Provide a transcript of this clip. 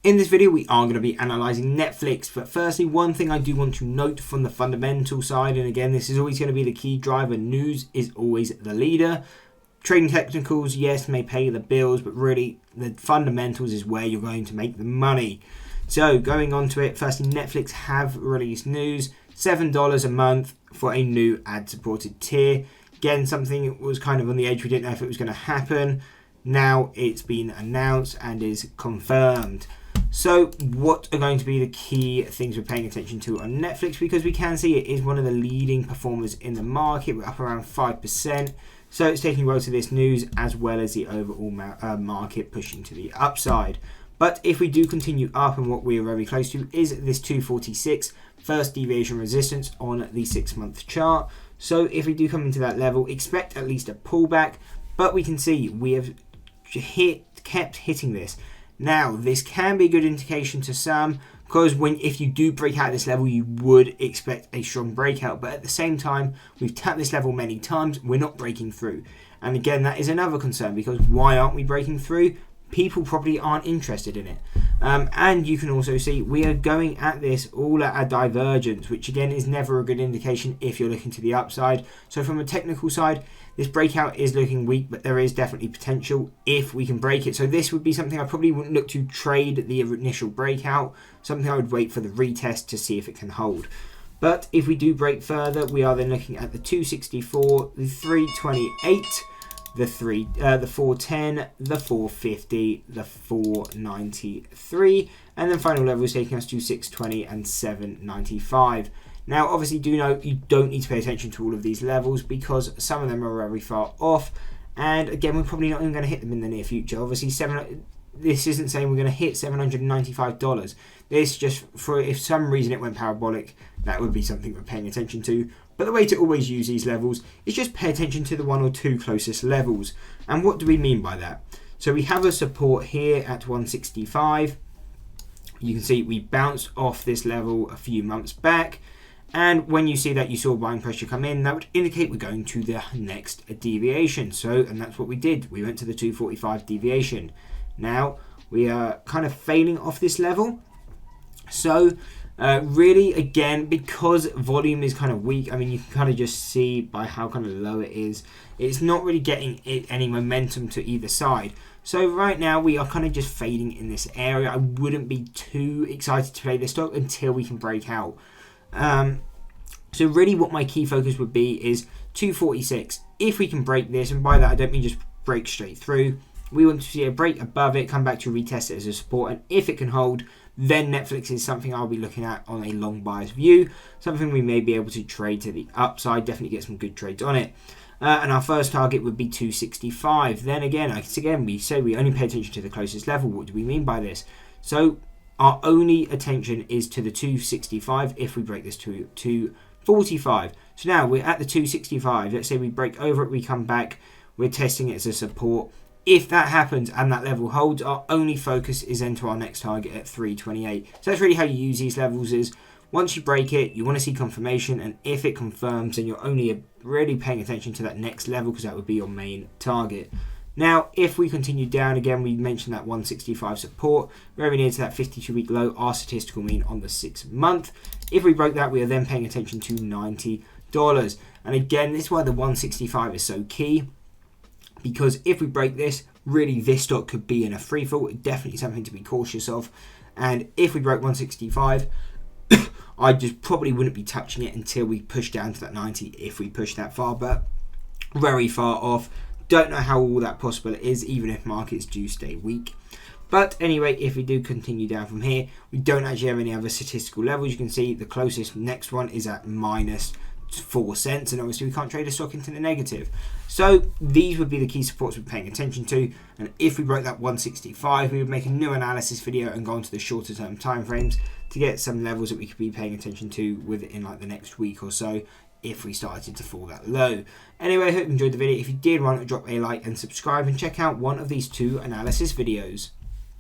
In this video, we are going to be analysing Netflix, but firstly, one thing I do want to note from the fundamental side, and again, this is always going to be the key driver, news is always the leader. Trading technicals, yes, may pay the bills, but really, the fundamentals is where you're going to make the money. So, going on to it, firstly, Netflix have released news, $7 a month for a new ad-supported tier. Again, something that was kind of on the edge, we didn't know if it was going to happen. Now it's been announced and is confirmed. So what are going to be the key things we're paying attention to on Netflix? Because we can see it is one of the leading performers in the market. We're up around 5%. So it's taking well to this news as well as the overall market pushing to the upside. But if we do continue up, and what we are very close to is this 246 first deviation resistance on the 6-month chart. So if we do come into that level, expect at least a pullback. But we can see we have kept hitting this. Now, this can be a good indication to some, because if you do break out this level, you would expect a strong breakout. But at the same time, we've tapped this level many times, we're not breaking through. And again, that is another concern, because why aren't we breaking through? People probably aren't interested in it. And you can also see we are going at this all at a divergence, which again is never a good indication if you're looking to the upside. So from a technical side, this breakout is looking weak, but there is definitely potential if we can break it. So this would be something I probably wouldn't look to trade the initial breakout, something I would wait for the retest to see if it can hold. But if we do break further, we are then looking at the 264, the 328, the 410, the 450, the 493, and then final level is taking us to 620 and 795. Now, obviously, do note you don't need to pay attention to all of these levels because some of them are very far off, and again, we're probably not even going to hit them in the near future. Obviously, this isn't saying we're going to hit $795. This just for if some reason it went parabolic, that would be something we're paying attention to. But the way to always use these levels is just pay attention to the one or two closest levels. And what do we mean by that? So we have a support here at 165. You can see we bounced off this level a few months back. And when you see that you saw buying pressure come in, that would indicate we're going to the next deviation. And that's what we did. We went to the 245 deviation. Now we are kind of failing off this level. So really, again, because volume is kind of weak, I mean, you can kind of just see by how kind of low it is, it's not really getting any momentum to either side. So right now, we are kind of just fading in this area. I wouldn't be too excited to play this stock until we can break out. So really what my key focus would be is 246. If we can break this, and by that I don't mean just break straight through, we want to see a break above it, come back to retest it as a support, and if it can hold, then Netflix is something I'll be looking at on a long bias view, something we may be able to trade to the upside, definitely get some good trades on it. And our first target would be 265. Then again, we say we only pay attention to the closest level. What do we mean by this? So our only attention is to the 265 if we break this to 245. So now we're at the 265. Let's say we break over it, we come back, we're testing it as a support. If that happens and that level holds, our only focus is then to our next target at 328. So that's really how you use these levels is once you break it, you want to see confirmation, and if it confirms, then you're only really paying attention to that next level because that would be your main target. Now, if we continue down again, we mentioned that 165 support, very near to that 52-week low, our statistical mean on the 6-month. If we broke that, we are then paying attention to $90. And again, this is why the 165 is so key, because if we break this, really this stock could be in a free fall. Definitely something to be cautious of. And if we broke 165, I just probably wouldn't be touching it until we push down to that 90 if we push that far, but very far off. Don't know how all that possible it is, even if markets do stay weak. But anyway, if we do continue down from here, we don't actually have any other statistical levels. You can see the closest next one is at minus 4 cents, and obviously we can't trade a stock into the negative. So these would be the key supports we're paying attention to, and if we broke that 165, we would make a new analysis video and go into the shorter term time frames to get some levels that we could be paying attention to within like the next week or so if we started to fall that low. Anyway, I hope you enjoyed the video. If you did, why not drop a like and subscribe and check out one of these 2 analysis videos.